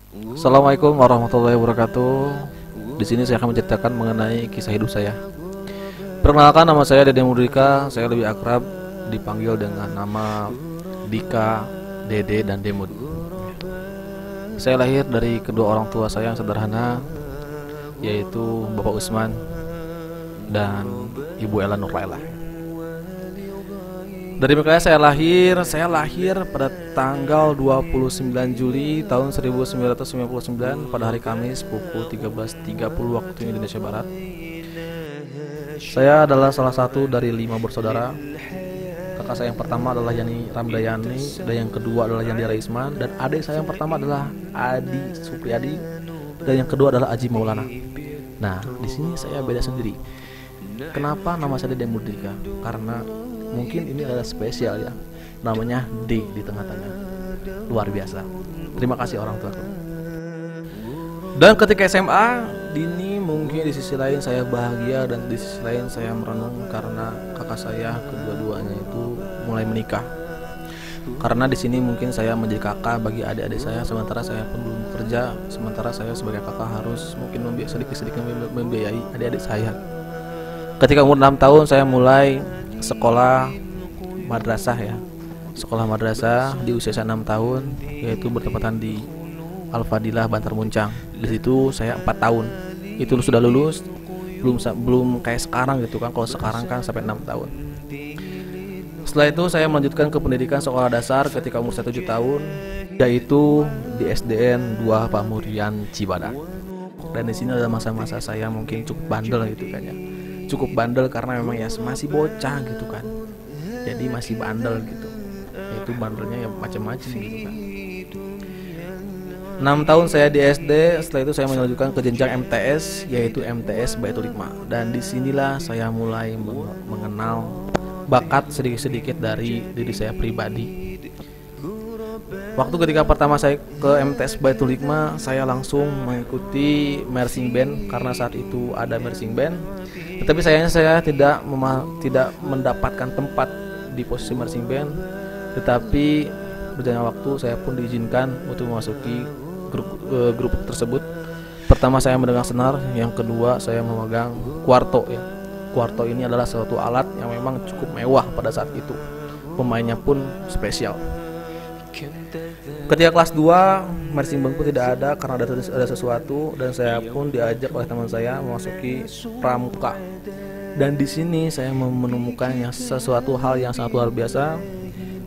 Assalamualaikum warahmatullahi wabarakatuh. Di sini saya akan menceritakan mengenai kisah hidup saya. Perkenalkan, nama saya Dede Mudrika. Saya lebih akrab dipanggil dengan nama Dika, Dede, dan Demud. Saya lahir dari kedua orang tua saya yang sederhana, yaitu Bapak Usman dan Ibu Ella Nurlaila. Dari mereka saya lahir pada tanggal 29 Juli tahun 1999 pada hari Kamis pukul 13.30 waktu Indonesia Barat. Saya adalah salah satu dari 5 bersaudara. Kakak saya yang pertama adalah Yani Ramdayani, dan yang kedua adalah Yandi Raisman, dan adik saya yang pertama adalah Adi Supriyadi, dan yang kedua adalah Aji Maulana. Nah, di sini saya beda sendiri. Kenapa nama saya Dede Mudrika? Karena mungkin ini adalah spesial ya, namanya D di tengah-tengah. Luar biasa. Terima kasih orang tuaku. Dan ketika SMA dini, mungkin di sisi lain saya bahagia dan di sisi lain saya merenung karena kakak saya kedua-duanya itu mulai menikah. Karena di sini mungkin saya menjadi kakak bagi adik-adik saya, sementara saya pun belum bekerja. Sementara saya sebagai kakak harus mungkin sedikit-sedikit membiayai adik-adik saya. Ketika umur 6 tahun saya mulai sekolah madrasah ya. Sekolah madrasah di usia 6 tahun, yaitu bertepatan di Al-Fadilah Bantar Muncang. Di situ saya 4 tahun. Itu sudah lulus, belum kayak sekarang gitu kan. Kalau sekarang kan sampai 6 tahun. Setelah itu saya melanjutkan ke pendidikan sekolah dasar ketika umur 7 tahun, yaitu di SDN 2 Pamurian Cibadak. Dan di sini ada masa-masa saya mungkin cukup bandel gitu kan ya. Cukup bandel karena memang ya masih bocah gitu kan. Jadi masih bandel gitu. Yaitu bandelnya ya macam-macam gitu kan. 6 tahun saya di SD, setelah itu saya melanjutkan ke jenjang MTS, yaitu MTS Baitul Hikmah. Dan disinilah saya mulai mengenal bakat sedikit-sedikit dari diri saya pribadi. Waktu ketika pertama saya ke MTS Baitul Hikmah, saya langsung mengikuti marching band karena saat itu ada marching band. Tetapi sayangnya saya tidak mendapatkan tempat di posisi marching band. Tetapi berjalannya waktu saya pun diizinkan untuk memasuki grup tersebut. Pertama saya memegang senar, yang kedua saya memegang kuarto ya. Kuarto ini adalah suatu alat yang memang cukup mewah pada saat itu. Pemainnya pun spesial. Ketika kelas 2, marching band pun tidak ada karena ada sesuatu, dan saya pun diajak oleh teman saya memasuki pramuka. Dan di sini saya menemukan sesuatu hal yang sangat luar biasa.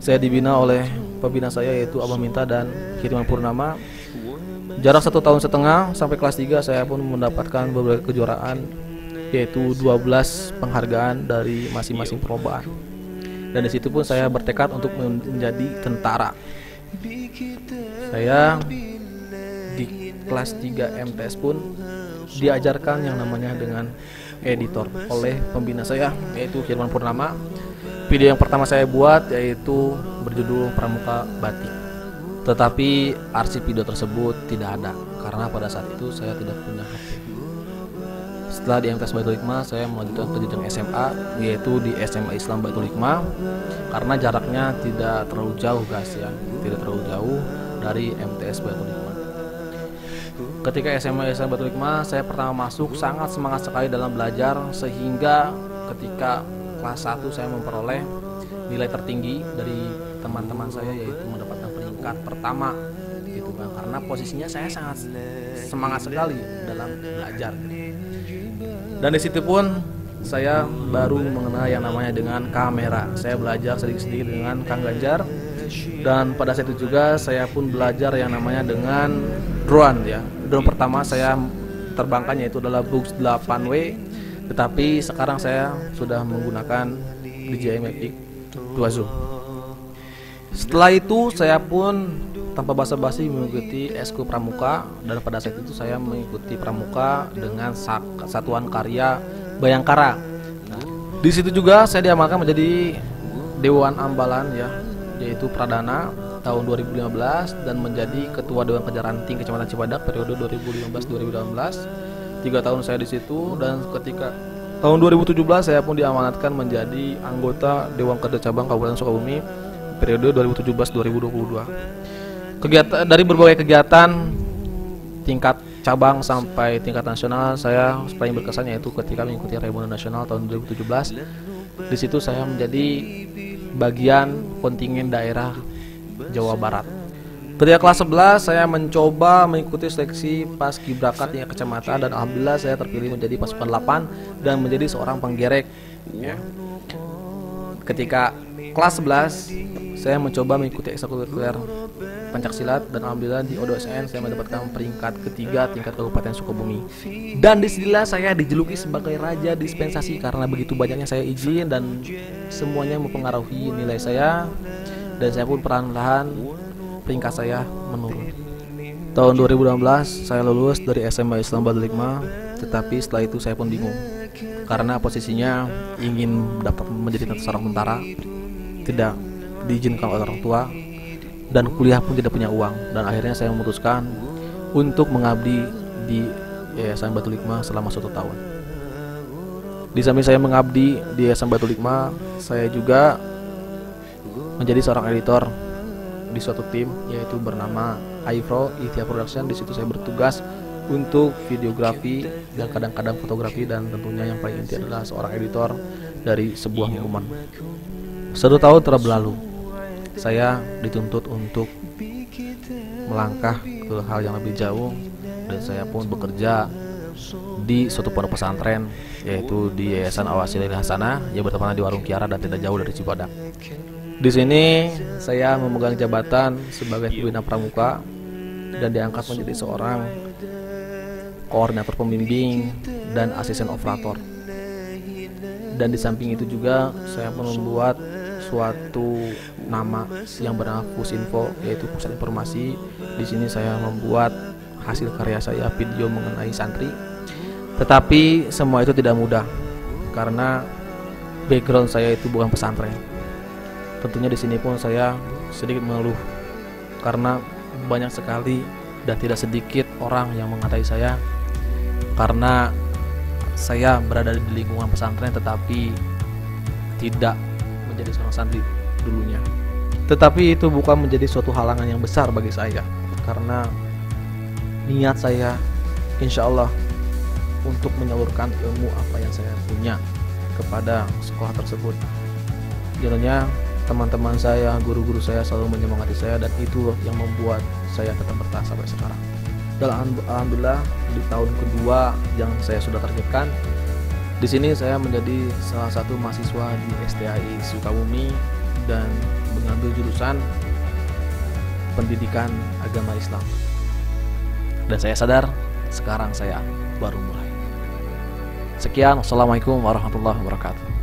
Saya dibina oleh pembina saya, yaitu Abah Minta dan Kiriman Purnama. Jarak 1,5 tahun sampai kelas 3 saya pun mendapatkan beberapa kejuaraan, yaitu 12 penghargaan dari masing-masing perlombaan. Dan di situ pun saya bertekad untuk menjadi tentara. Saya di kelas 3 MTS pun diajarkan yang namanya dengan editor oleh pembina saya, yaitu Firman Purnama. Video yang pertama saya buat yaitu berjudul Pramuka Batik. Tetapi arsip video tersebut tidak ada karena pada saat itu saya tidak punya HP. Setelah di MTS Baitul Hikmah, saya melanjutkan ke jenjang SMA, yaitu di SMA Islam Baitul Hikmah, karena jaraknya tidak terlalu jauh guys ya, tidak terlalu jauh dari MTS Baitul Hikmah. Ketika SMA Islam Baitul Hikmah, saya pertama masuk sangat semangat sekali dalam belajar, sehingga ketika kelas 1 saya memperoleh nilai tertinggi dari teman-teman saya, yaitu mendapatkan peringkat pertama gitu kan, karena posisinya saya sangat semangat sekali dalam belajar. Dan di situ pun saya baru mengenal yang namanya dengan kamera. Saya belajar sedikit-sedikit dengan Kang Ganjar. Dan pada saat itu juga saya pun belajar yang namanya dengan drone ya. Drone pertama saya terbangkan yaitu adalah Bux 8W. Tetapi sekarang saya sudah menggunakan DJI Mavic 2 Zoom. Setelah itu saya pun tanpa basa-basi mengikuti Eskul Pramuka, dan pada saat itu saya mengikuti Pramuka dengan Satuan Karya Bayangkara. Nah, di situ juga saya diamankan menjadi Dewan Ambalan ya, yaitu Pradana tahun 2015, dan menjadi Ketua Dewan Kejaranting Kecamatan Cibadak periode 2015-2018. 3 tahun saya di situ, dan ketika tahun 2017 saya pun diamanatkan menjadi anggota Dewan Kerja Cabang Kabupaten Sukabumi periode 2017-2022. Kegiatan dari berbagai kegiatan tingkat cabang sampai tingkat nasional saya paling berkesan yaitu ketika mengikuti Raimundo Nasional tahun 2017. Di situ saya menjadi bagian kontingen daerah Jawa Barat. Ketika kelas 11 saya mencoba mengikuti seleksi paskibraka tingkat kecamatan dan alhamdulillah saya terpilih menjadi pasukan 8 dan menjadi seorang penggerek ya. Ketika kelas 11 saya mencoba mengikuti ekstrakurikuler pencaksilat dan alhamdulillah di ODSN saya mendapatkan peringkat ketiga tingkat Kabupaten Sukabumi. Dan disinilah saya dijuluki sebagai raja dispensasi karena begitu banyaknya saya izin dan semuanya mempengaruhi nilai saya, dan saya pun perlahan-lahan peringkat saya menurun. Tahun 2016 saya lulus dari SMA Islam Batu Hikmah, tetapi setelah itu saya pun bingung karena posisinya ingin dapat menjadi seorang tentara, tidak diizinkan oleh orang tua, dan kuliah pun tidak punya uang, dan akhirnya saya memutuskan untuk mengabdi di Yayasan Batu Hikmah selama 1 tahun. Di samping saya mengabdi di Yayasan Batu Hikmah, saya juga menjadi seorang editor di suatu tim yaitu bernama iPro Ikhtiar Production. Di situ saya bertugas untuk videografi dan kadang-kadang fotografi, dan tentunya yang paling inti adalah seorang editor dari sebuah momen. 1 tahun telah berlalu. Saya dituntut untuk melangkah ke hal yang lebih jauh, dan saya pun bekerja di suatu pondok pesantren yaitu di Yayasan Awasilil Hasanah yang bertempatan di Warung Kiara dan tidak jauh dari Cibadak. Di sini saya memegang jabatan sebagai pembina pramuka dan diangkat menjadi seorang koordinator pembimbing dan asisten operator. Dan di samping itu juga saya membuat suatu nama yang bernama Pusinfo, yaitu pusat informasi. Di sini saya membuat hasil karya saya video mengenai santri. Tetapi semua itu tidak mudah karena background saya itu bukan pesantren. Tentunya di sini pun saya sedikit mengeluh karena banyak sekali dan tidak sedikit orang yang mengatai saya karena saya berada di lingkungan pesantren tetapi tidak menjadi seorang santri dulunya. Tetapi itu bukan menjadi suatu halangan yang besar bagi saya karena niat saya insya Allah untuk menyalurkan ilmu apa yang saya punya kepada sekolah tersebut. Jadinya teman-teman saya, guru-guru saya selalu menyemangati saya, dan itu yang membuat saya tetap bertahan sampai sekarang. Dan alhamdulillah di tahun kedua yang saya sudah targetkan, di sini saya menjadi salah satu mahasiswa di STAI Sukabumi dan mengambil jurusan pendidikan agama Islam. Dan saya sadar sekarang saya baru mulai. Sekian, wassalamualaikum warahmatullahi wabarakatuh.